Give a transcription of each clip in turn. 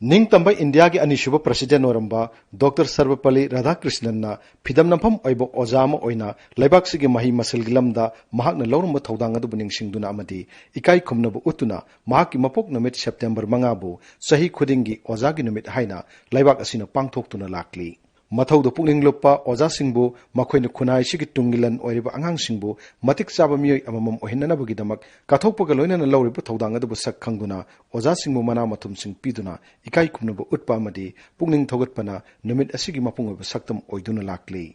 निंगतंब India की अनिशुब president Oramba doctor Sarvepalli Radhakrishnan फिदम नफम ओइबो ओजाम ओइना लेबाक्सिगे मही मसलगी lambda महाकना लौरंब थौदांग अदुबु निंगसिंगदुना अमदी इकाई खुमनबु उतुना महाकि मपोक नमित सेप्टेम्बर 5 बु सही खुदिंगी ओजागी नमित हाइना लेबाक असिना पांगथोक्तुना लाक्ली मथौदो पुकनिंग लुप्पा ओजासिंगबु मखोइना खुनाइसिगी तुंगिलन ओइरिबा अंगांसिंगबु मतिक चाबा मियोय अममम ओहिननबगिदमक काथोकपगा लोइनना लौरिबा थौदांग अदुबु सक खंगदुना ओजासिंगबु मना मथुमसिंग पिदुना इकाई खुमनबु उत्पा अमदी पुकनिंग थौगतपना नुमित असिगी मपुंगबु सक्तम ओइदुना लाक्ली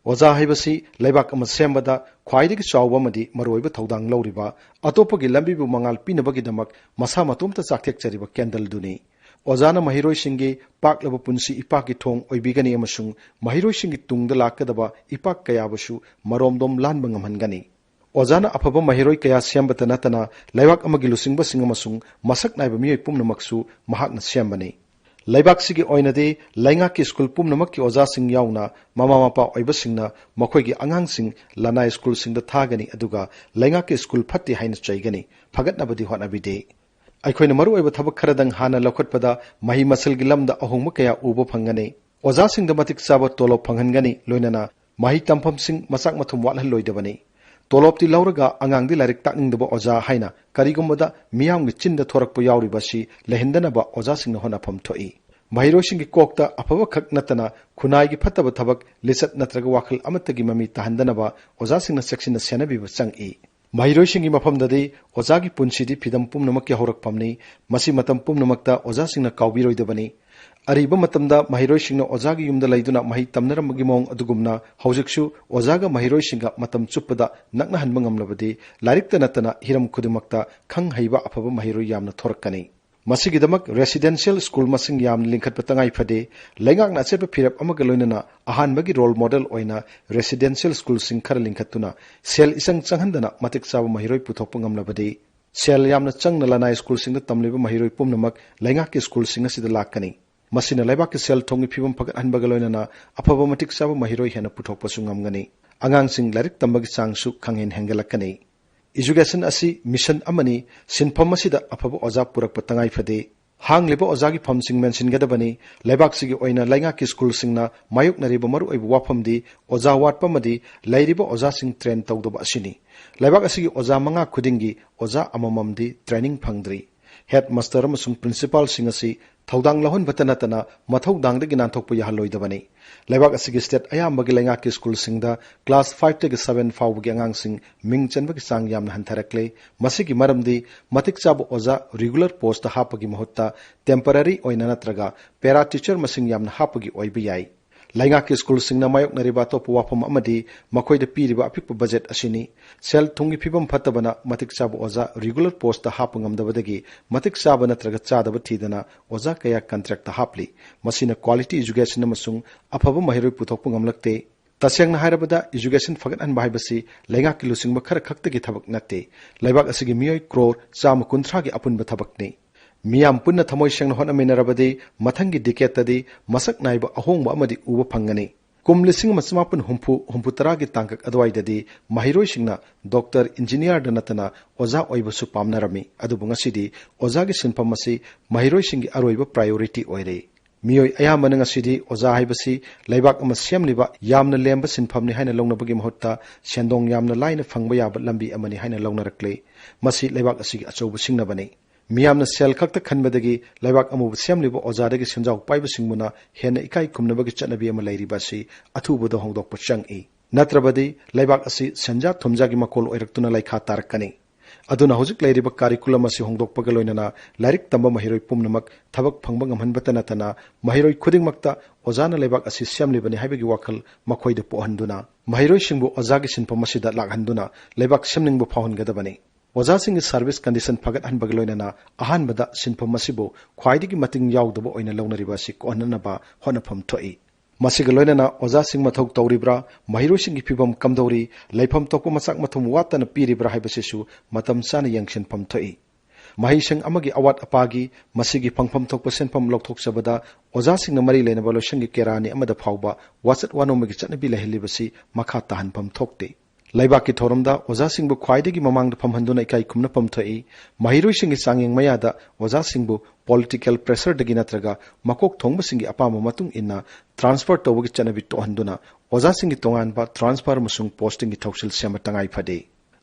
ओजा हाइबसी लेबाक अमा सेमबदा ख्वाइदगी चावबा अमदी मरोइबा थौदांग लौरिबा अतोपगी लंबिबु मंगाल पिनबगिदमक मसा मतुमता चाकथेकचरिबा कैंडल दुनी ओजाना महिरोई सिंगी पाकलब पुंसी इपाक की थोंग ओइबिगनी अमसुंग महिरोई सिंगी तुंगदा लाकदबा इपाक कयाबसु मरोमदोम लानबा ngamhangani ओजाना अफबा महिरोई कया सेमबता नतना लेबाक अमगी लुसिंगबा सिंग अमसुंग मसक नाइबा मियोय पुमनमकसु महाकना सेमबनी लेबाक सिगी ओइनदे लैंगा की स्कूल पुमनमक की ओजा सिंग याउना ममा मपा ओइबा सिंगना मखोइगी अंगांग सिंग लनाय स्कूल सिंगदा थागनी अदुगा लैंगा की स्कूल फत्ति हाइन चैगनी फगतनबदी होनाबिदे अखोइना मरु ओइबा थबक खरदंग हाना लौखटपदा मही मसलगी लमदा अहोंग कया उबो फंगनी ओजा सिंगदा मतिक चाबा तोलोप फंगनगनी लोइनना मही तंफम सिंग मसाक मथुम वालहल लोइदबनी तोलोपति लौरगा अंगांगदी लारिक ताकनिंगदबा ओजा हाइना करिगुमबदा मियामगी चिंदा थोरकपा याउरिबासी लेहिंदनबा ओजा सिंगना होनाफम थोई महिरोसिंगी कोकता अफबा खक नतना खुनाइगी फत्तबा थबक लिसत नत्रगा वाखल अमतगी ममी ताहंदनबा ओजा सिंगना सेक्सिना सेनबिबा चंगी महिरोसिंगी मफमददी ओजागी पुंसीदी फिदम पुमनमक हौरकफमनी मसी मतम पुमनमकता ओजा सिंगना काउबिरोइदबनी अरीबा मतमदा महिरोसिंगना ओजागी युमदा लैदुना मही तमनरमगी मोंग अदुगुमना हौजिकसु ओजागा महिरोसिंगा मतम चुप्पदा नकना हनबा ngamlabadi लारिकता नतना हिरम खुदिमकता खंग हैबा अफबा महिरोइ यामना थोरकनी मसिगिदमक रेसिडेंशियल स्कूल मसिंग याम लिंखतपा तंगाई फदे लैंगाकना अचेबा फिरप अमगा लोइनना अहानबगी रोल मॉडल ओइना रेसिडेंशियल स्कूल सिंग खर लिंखतुना सेल इसंग चंगहंदना मतिक चाबा महिरोइ पुथोकपा ngamlabadi सेल यामना चंगना लनाय स्कूल सिंग तमलिबा महिरोइ पुमनमक लैंगाकी स्कूल सिंग सिदा लाकनी मसिना लेबाक सेल थोंगी फिबम फगतहनबगा लोइनना अफबा मतिक चाबा महिरोइ हेना पुथोकपसु ngamgani angangsing larik tambagi changsu khanghen hengelakani education असी मिशन अमनी सिनफम असिदा अफब ओजा पुरक पतंगाई फदे हांगलिबा ओजागी फमसिंग मेंशनगदबनी लेबाकसिगी ओइना लैंगा की स्कूल सिंगना मायुक नरिबा मरु ओइबु वाफमदी ओजा वाटपमदी लैरिबा ओजा सिंग ट्रेन तौदबा असिनी लेबाक असिगी ओजा मंगा खुदिंगी ओजा अमममदी ट्रेनिंग फंगद्री हेड मास्टर अमसुंग प्रिंसिपल सिंग असि थौदांग लहन बतनतना मथौदांगदगी नांथोकपा याहलोइदबनी लेबाक असिगी स्टेट अयामबगी लैंगा की स्कूल सिंगदा क्लास 5 तगी 7 फाउबगी अंगांसिंग मिंग चनबगी चांग यामना हंथरकले मसिगी मरमदी मतिक चाबो ओजा रेगुलर पोस्ट हापगी महत्ता टेम्पररी ओइना नत्रगा पैरा टीचर मसिंग यामना हापगी ओइबा याई लैंगा की स्कूल सिंगना मायोक नरिबा तो वाफम अमदी मखोइदा पीरिबा अपिकपा बजेट असिनी सेल थुंगी फिबम फत्तबना मतिक चाबो ओजा रेगुलर पोस्ट हाप ngamdabadagi मतिक चाबा नत्रगा चादबा थीदना ओजा कया कॉन्ट्रैक्ट हापली मसिना क्वालिटी एजुकेशन अमसुंग अफबा महिरोइ पुथोकपा ngamlakte तसेंगना हायरबदा एजुकेशन फगतहनबा हाइबसी लैंगा की लुसिंगबा खर खक्तगी थबक नत्ते लेबाक असिगी मियोय क्रोर 150 की अपुनबा थबकने मियाम पुन्ना थमोय सेंगना होनमिनरबदि मथंगी डिकेटदि मसक नाइबा अहोंबा अमदि उबा फंगनी कुम लिसिंग मसमापन हुंफु तरा की तांकक अदवाइददि महिरोइ सिंगना डॉक्टर इंजीनियर दनतना ओजा ओइबसु पामनरमी अदुबु ngasidi ओजा की सिनफम असि महिरोइ सिंगी अरोइबा प्रायोरिटी ओइरे मियोय अयामन ngasidi ओजा हाइबसी लेबाक अमा सेमलिबा यामना लेंबा सिनफमनि हाइना लौनबगी महत्ता सेंदोंग यामना लाइना फंगबा याबा लंबी अमनि हाइना लौनरकले मसि लेबाक असिगी अचौबु सिंगनबनी मियामना सेल खक्ता खनबदगी लेबाक अमुब सेमलिबा ओजादगी सिंजाव पाइबा सिंगमुना हेना इकाई खुमनबगी चटनबी अमा लैरिबासी अथुबदो होंदोकपा चंगी नत्रबदी लेबाक असि संजा थुमजागी मकोल ओइरक्तुना लैखा तारकनी अदुना हौजिक लैरिबा कारिकुलम असि होंदोकपगा लोइनना लारिक तंबा महिरोइ पुमनमक थबक फंगबा ngamhanbata natana महिरोइ खुदिंगमक्ता ओजाना लेबाक असि सेमलिबनि हाइबगी वाखल मखोइदा पोहनदुना महिरोइ सिंगबु ओजागी सिनफम असिदा लाखहनदुना लेबाक सेमनिंगबु फावहनगदबनी ओजा सिंग सर्विस कंडीशन फगतहनबगा लोइनना अहानबदा सिनफम असिबु ख्वाइदगी मतिंग याउदबा ओइना लौनरिबासी कोहननबा होनफम थोई मसिगा लोइनना ओजा सिंग मथौ तौरिब्रा महिरोइ सिंगी फिबम कमदौरी लैफम तोकपा मचाक मथुम वातना पीरिब्रा हाइबसिसु मतम चाना यंगसिनफम थोई महिसंग अमगी अवात अपागी मसिगी फंगफम थोकपा सेनफम लौथोकचबदा ओजा सिंग मरी लेनबा लोइसंगी केरानी अमदा फावबा वाचत वानोमगी चटनबी लहलिबसी मखा ताहनफम थोकते Laibak ki thoramda oza singbu khwaidagi mamangda phamhanduna ikai khumna pamthai mahiroi singi sangeng mayada oza singbu political pressure dagi natraga makok thongba singi apama matung inna transfer tawagi chanabi tohanduna oza singi tonganba transfer musung posting gi thausil sema tangai phade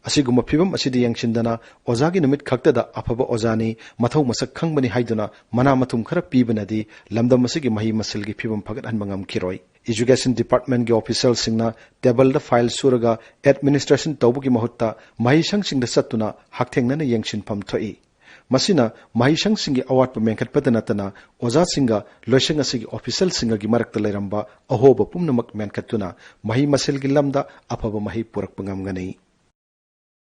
asiguma phibam asidi yangchindana ozagi numit khaktada afaba ozani mathau masak khangbani haiduna mana mathum khara pibanadi lamdam asigi mahi masilgi phibam phagat hanbangam kiroi Education Department के official सिंगना table द file सुरगा administration तौबुगी महत्ता महिसंग सिंग the सत्तुना हाक्थेंगना यंगसिन फम थोई मसिना महिसंग सिंगी अवाट प मेंखत नतना ओजा सिंगा लोइसंग असगी ऑफिशियल सिंग की मरक लेरंबा अहोब पुमनमक मेंखतुना मही मसिल गी लमदा अफब मही पुरक पंगमगनी